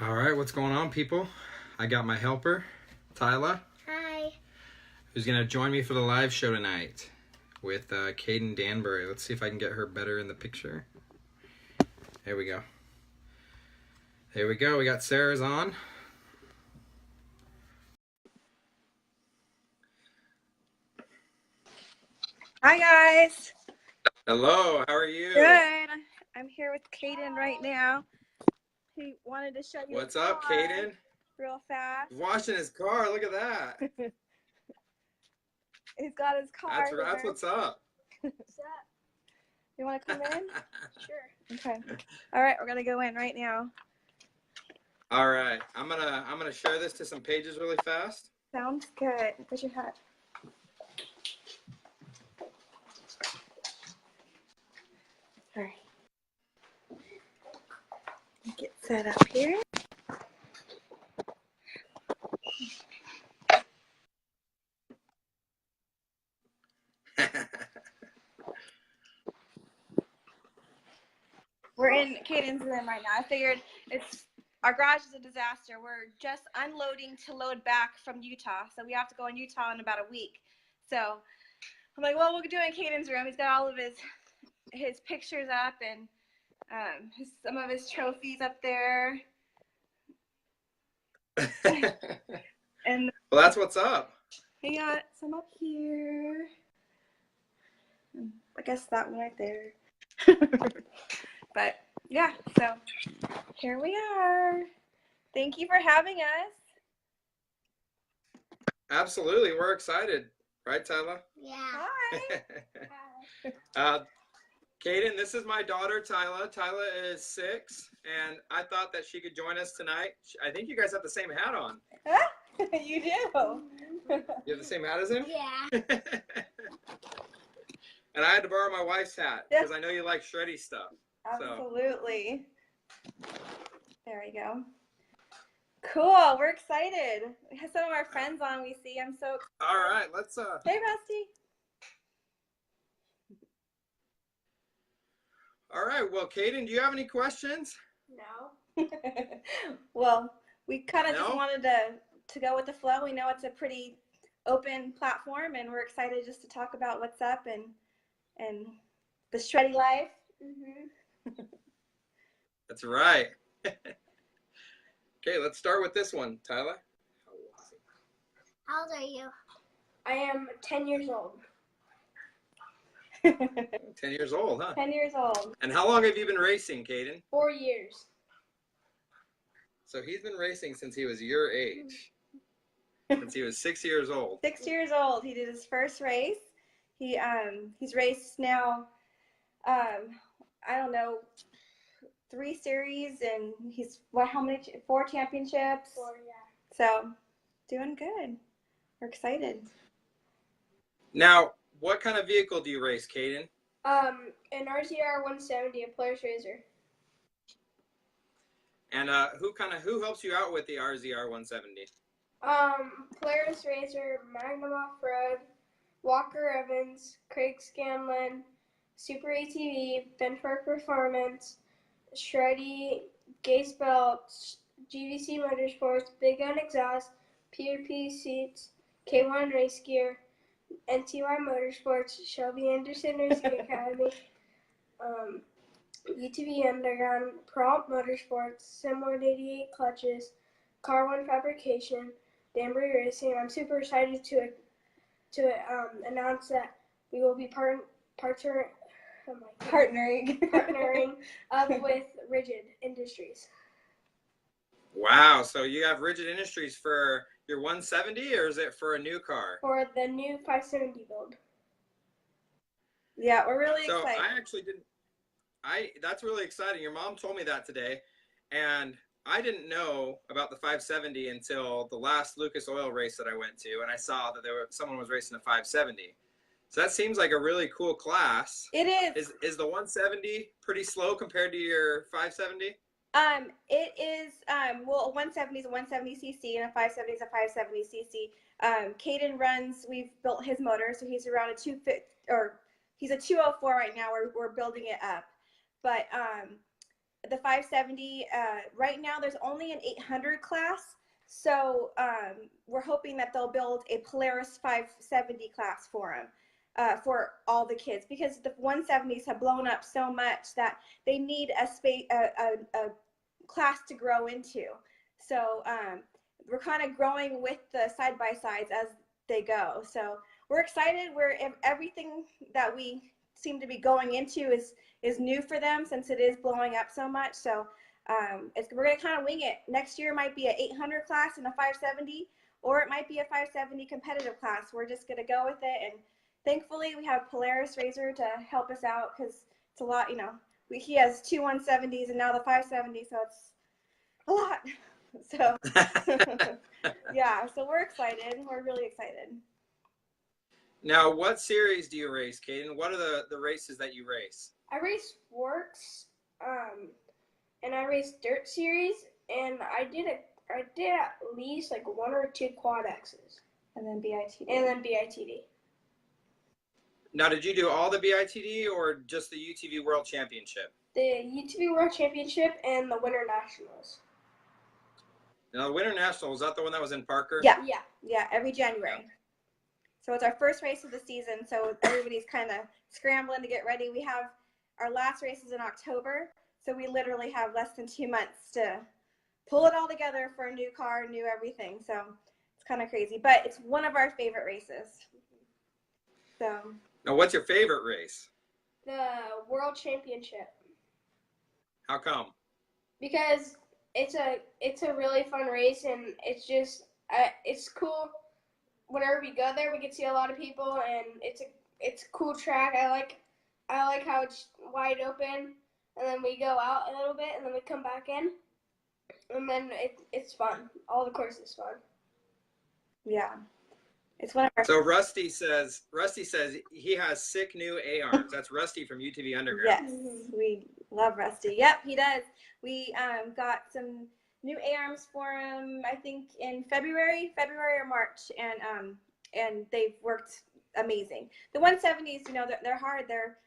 All right, what's going on, people? I got my helper, Tyla. Hi. Who's going to join me for the live show tonight with Kaden Danbury. Let's see if I can get her better in the picture. There we go. There we go. We got Sarah's on. Hi, guys. Hello, how are you? Good. I'm here with Kaden right now. He wanted to show you. What's up, Kaden? Real fast. He's washing his car. Look at that. He's got his car. That's what's up. What's up? You want to come in? Sure. Okay. All right, we're gonna go in right now. All right, I'm gonna share this to some pages really fast. Sounds good. Put your hat. All right. Get set up here. We're in Kaden's room right now. I figured our garage is a disaster. We're just unloading to load back from Utah, so we have to go in Utah in about a week. So I'm like, well, we'll do it in Kaden's room. He's got all of his pictures up and some of his trophies up there. And well, that's what's up. he got some up here. I guess that one right there. But yeah, so here we are. Thank you for having us. Absolutely, we're excited, right, Tyla? Yeah. Hi. Kaden, this is my daughter, Tyla. Tyla is 6, and I thought that she could join us tonight. I think you guys have the same hat on. You do. You have the same hat as him? Yeah. And I had to borrow my wife's hat because I know you like shreddy stuff. Absolutely. There we go. Cool. We're excited. We have some of our friends on. We see. I'm so excited. All right, let's. Hey, Rusty. All right. Well, Kaden, do you have any questions? No. Well, we kind of No? just wanted to go with the flow. We know it's a pretty open platform, and we're excited just to talk about what's up and the shreddy life. Mhm. That's right. Okay, let's start with this one, Tyla. How old are you? I am 10 years old. 10 years old, huh? 10 years old. And how long have you been racing, Kaden? 4 years. So he's been racing since he was your age. Since he was 6 years old. 6 years old. He did his first race. He's raced now, I don't know, 3 series, and he's how many? 4 championships. 4, yeah. So doing good. We're excited. Now, what kind of vehicle do you race, Kaden? An RZR 170, a Polaris Razor. And who helps you out with the RZR 170? Polaris Razor, Magnum Off-Road, Walker Evans, Craig Scanlon, Super ATV, Benchmark Performance, Shreddy, Gaze Belt, GVC Motorsports, Big Gun Exhaust, PRP Seats, K1 Race Gear, NTY Motorsports, Shelby Anderson Racing Academy, UTV Underground, Prompt Motorsports, Sim 188 Clutches, Car One Fabrication, Danbury Racing. I'm super excited to announce that we will be partnering with Rigid Industries. Wow, so you have Rigid Industries for your 170, or is it for a new car? For the new 570 build. Yeah, we're really So excited. I actually didn't. That's really exciting. Your mom told me that today, and I didn't know about the 570 until the last Lucas Oil race that I went to, and I saw that someone was racing a 570. So that seems like a really cool class. It is. Is the 170 pretty slow compared to your 570? It is, well, a 170 is a 170cc and a 570 is a 570cc. Kaden runs, we've built his motor, so he's around he's a 204 right now. We're building it up. But the 570. Right now, there's only an 800 class. So we're hoping that they'll build a Polaris 570 class for them, for all the kids, because the 170s have blown up so much that they need a class to grow into. So we're kind of growing with the side-by-sides as they go. So we're excited. Everything that we seem to be going into is new for them, since it is blowing up so much. So we're going to kind of wing it. Next year might be an 800 class and a 570, or it might be a 570 competitive class. We're just going to go with it. And thankfully, we have Polaris Razor to help us out, because it's a lot, he has two 170s and now the 570, so it's a lot. So, yeah, so we're excited. We're really excited. Now, what series do you race, Kaden? What are the races that you race? I race forks, and I race dirt series, and I did at least like 1 or 2 quad X's. And then BITD. Now, did you do all the BITD or just the UTV World Championship? The UTV World Championship and the Winter Nationals. Now, the Winter National, was that the one that was in Parker? Yeah, every January. So it's our first race of the season, so everybody's kind of scrambling to get ready. We have our last race is in October, so we literally have less than 2 months to pull it all together for a new car, new everything. So it's kind of crazy, but it's one of our favorite races. So. Now, what's your favorite race? The World Championship. How come? Because it's a really fun race, and it's just it's cool. Whenever we go there, we get to see a lot of people, and it's a cool track. I like how it's wide open, and then we go out a little bit, and then we come back in, and then it's fun. All the course is fun. Yeah, it's one of our. So Rusty says he has sick new A-arms. That's Rusty from UTV Underground. Yes, we love Rusty. Yep, he does. We got some new A-arms for him, I think in February or March, and they've worked amazing. The 170s, they're hard. They're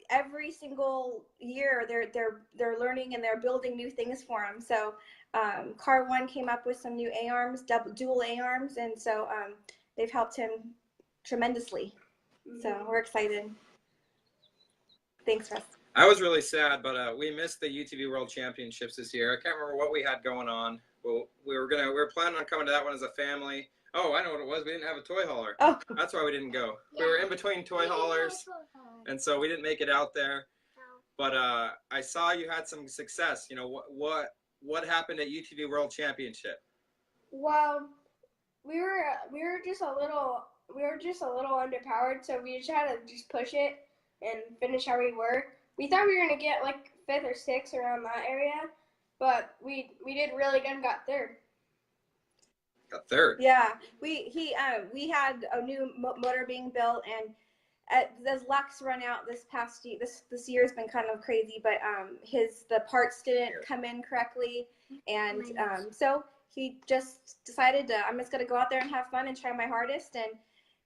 every single year they're learning, and they're building new things for them. So Car One came up with some new A-arms, dual A-arms, and so they've helped him tremendously. So we're excited. Thanks, Russ. I was really sad, but we missed the UTV World Championships this year. I can't remember what we had going on. Well, we were planning on coming to that one as a family. Oh, I know what it was. We didn't have a toy hauler. Oh, that's why we didn't go. We were in between toy haulers, and so we didn't make it out there. But I saw you had some success. What happened at UTV World Championship? Well, we were just a little underpowered, so we just had to just push it and finish how we were. We thought we were gonna get like 5th or 6th around that area, but we did really good and got 3rd. Got 3rd. Yeah, we had a new motor being built, and as luck's run out this past year, this year's been kind of crazy, but the parts didn't come in correctly, and so he just decided I'm just gonna go out there and have fun and try my hardest. And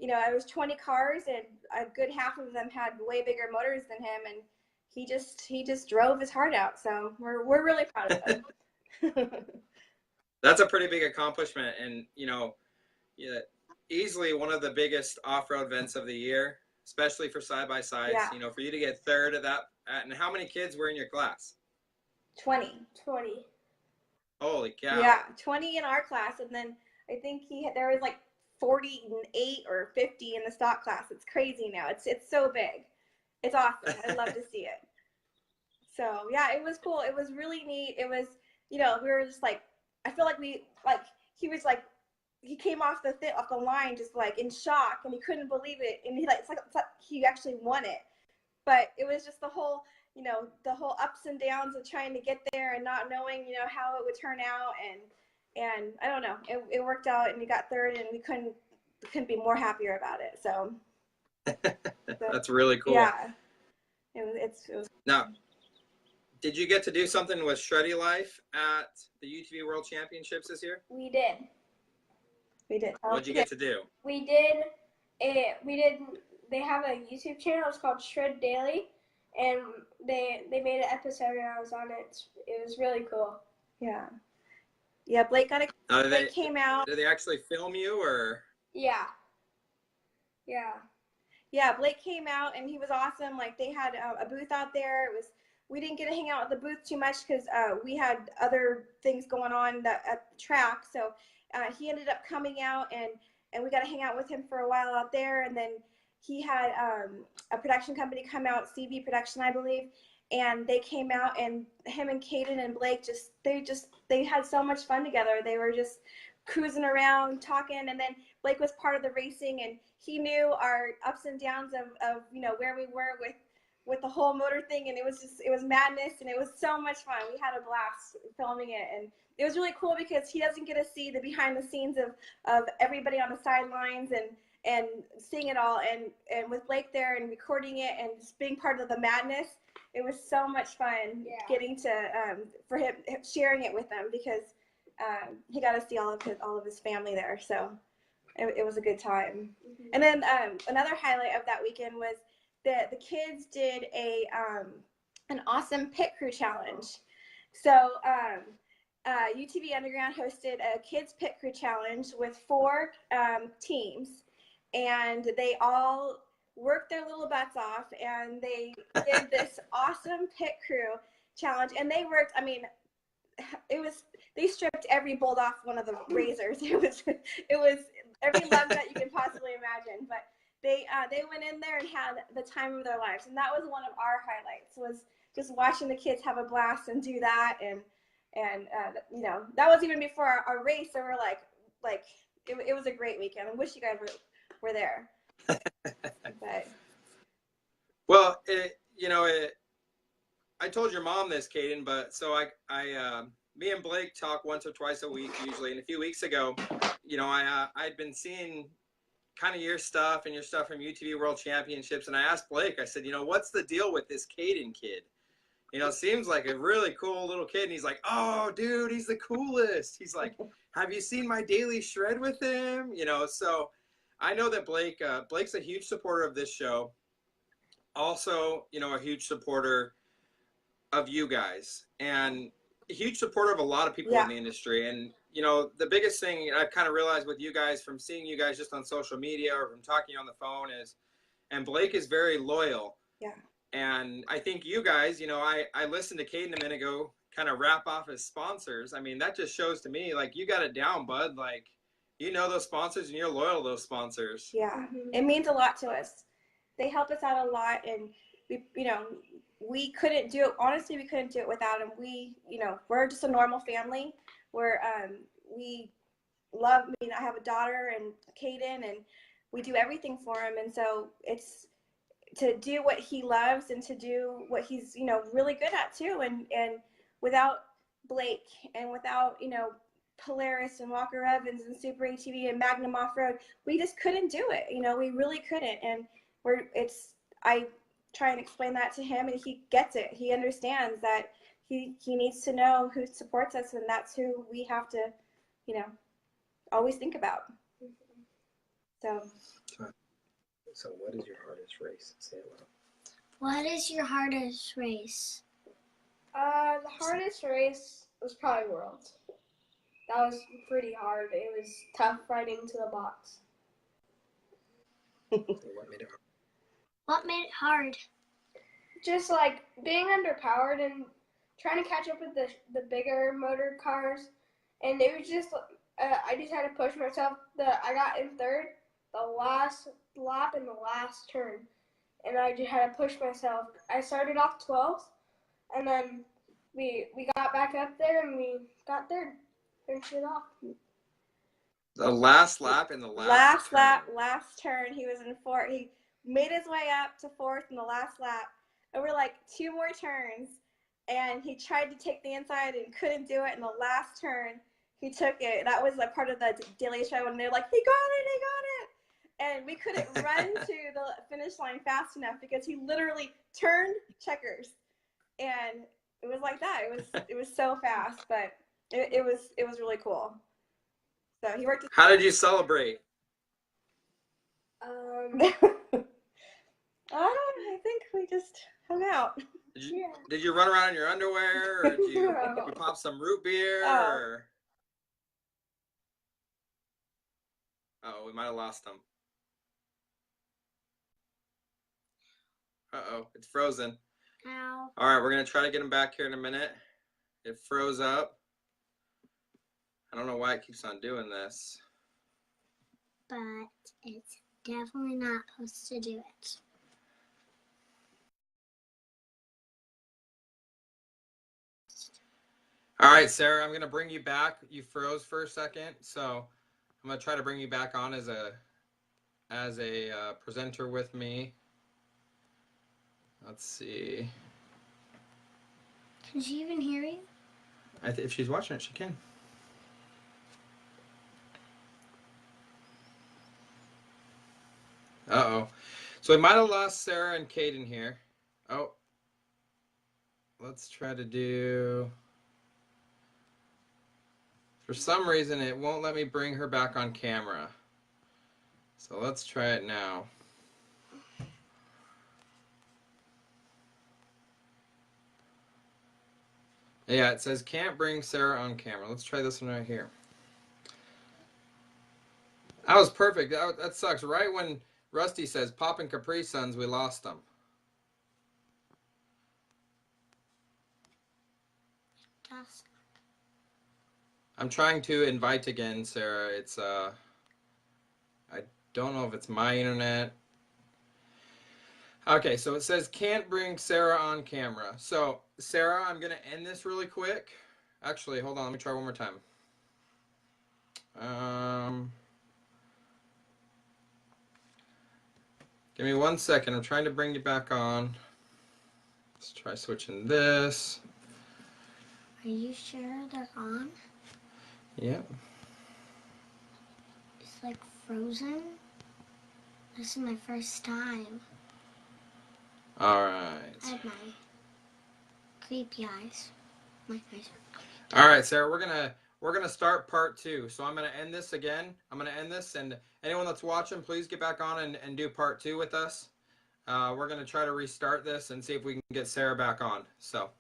it was 20 cars, and a good half of them had way bigger motors than him, and he just drove his heart out. So we're really proud of him. That's a pretty big accomplishment, and easily one of the biggest off-road events of the year, especially for side-by-sides. Yeah. For you to get 3rd at that. And how many kids were in your class? 20. Holy cow. Yeah, 20 in our class, and then I think there was like 48 or 50 in the stock class. It's crazy now. It's so big. It's awesome. I love to see it. So yeah, it was cool. It was really neat. It was, we were just like, I feel like he came off the line just like in shock, and he couldn't believe it, and it's like he actually won it. But it was just the whole ups and downs of trying to get there and not knowing how it would turn out, and I don't know, it worked out, and we got 3rd, and we couldn't be more happier about it. So that's really cool. Yeah, it was. Now, did you get to do something with Shreddy Life at the UTV World Championships this year? We did. What'd you get to do? We did. They have a YouTube channel. It's called Shred Daily, and they made an episode and I was on it. It was really cool. Yeah. Yeah, Blake came out. Did they actually film you or? Yeah. Yeah. Yeah, Blake came out and he was awesome. Like they had a booth out there. We didn't get to hang out at the booth too much because we had other things going on at the track. So he ended up coming out and we got to hang out with him for a while out there. And then he had a production company come out, CV Production, I believe, and they came out and him and Kaden and Blake they had so much fun together. They were just cruising around talking, and then Blake was part of the racing and he knew our ups and downs of where we were with the whole motor thing, and it was madness and it was so much fun. We had a blast filming it, and it was really cool because he doesn't get to see the behind the scenes of everybody on the sidelines and seeing it all, and with Blake there and recording it and just being part of the madness. It was so much fun getting to for him sharing it with them because he got to see all of his family there. So it was a good time. Mm-hmm. And then another highlight of that weekend was the kids did an awesome pit crew challenge. So UTV Underground hosted a kids pit crew challenge with 4 teams, and they all worked their little butts off, and they did this awesome pit crew challenge. And they worked, I mean, they stripped every bolt off one of the razors. It was every love that you can possibly imagine. But they went in there and had the time of their lives, and that was one of our highlights. Was just watching the kids have a blast and do that, and that was even before our race. So we're like it was a great weekend. I wish you guys were there. But Well, I told your mom this, Kaden, but so me and Blake talk once or twice a week usually. And a few weeks ago, I'd been seeing kind of your stuff and your stuff from UTV World Championships, and I asked Blake. I said, what's the deal with this Kaden kid? Seems like a really cool little kid. And he's like, oh, dude, he's the coolest. He's like, have you seen my daily shred with him? So I know that Blake's a huge supporter of this show. Also, a huge supporter of you guys, and a huge supporter of a lot of people in the industry. And the biggest thing I've kind of realized with you guys from seeing you guys just on social media or from talking on the phone and Blake is very loyal. Yeah. And I think you guys, I listened to Kaden a minute ago kind of rap off his sponsors. I mean, that just shows to me, like, you got it down, bud. Like, those sponsors and you're loyal to those sponsors. Yeah. Mm-hmm. It means a lot to us. They help us out a lot, and we couldn't do it. Honestly, we couldn't do it without them. We're just a normal family. We love, I have a daughter and Kaden, and we do everything for him. And so it's to do what he loves and to do what he's, really good at too. And without Blake and without, Polaris and Walker Evans and Super ATV and Magnum Off-Road, we just couldn't do it. We really couldn't. And I try and explain that to him, and he gets it. He understands that he needs to know who supports us, and that's who we have to, always think about. So what is your hardest race? Say it loud. What is your hardest race? The hardest race was probably Worlds. That was pretty hard. It was tough riding to the box. What made it hard? What made it hard? Just like being underpowered and trying to catch up with the bigger motor cars, and it was just I just had to push myself. I got in third, the last lap in the last turn, and I just had to push myself. I started off 12th, and then we got back up there and we got third, finished it off. The last lap in the last turn, he was in fourth. He made his way up to fourth in the last lap. And we're like 2 more turns, and he tried to take the inside and couldn't do it. In the last turn, he took it. That was like part of the daily show, and they're like, he got it. And we couldn't run to the finish line fast enough because he literally turned checkers, and it was like that. It was so fast, but it was really cool. So he worked. How did you celebrate? I think we just hung out. Did you run around in your underwear, or did you pop some root beer? Or... Uh-oh, we might have lost him. Uh-oh, it's frozen. Ow. All right, we're going to try to get him back here in a minute. It froze up. I don't know why it keeps on doing this. But it's definitely not supposed to do it. All right, Sarah, I'm going to bring you back. You froze for a second, so I'm going to try to bring you back on as a presenter with me. Let's see. Can she even hear you? If she's watching it, she can. Uh-oh. So we might have lost Sarah and Kaden here. Oh. Let's try to do... For some reason, it won't let me bring her back on camera. So let's try it now. Yeah, it says can't bring Sarah on camera. Let's try this one right here. That was perfect. That sucks. Right when Rusty says Pop and Capri Suns, we lost them. Yes. I'm trying to invite again, Sarah. It's I don't know if it's my internet. Okay, so it says can't bring Sarah on camera. So, Sarah, I'm going to end this really quick. Actually, hold on. Let me try one more time. Give me 1 second. I'm trying to bring you back on. Let's try switching this. Are you sure they're on? Yep. It's like frozen. This is my first time. All right. I have my creepy eyes. My eyes All right, Sarah, we're gonna start part 2. So I'm gonna end this again. I'm gonna end this, and anyone that's watching, please get back on and do part 2 with us. We're gonna try to restart this and see if we can get Sarah back on. So.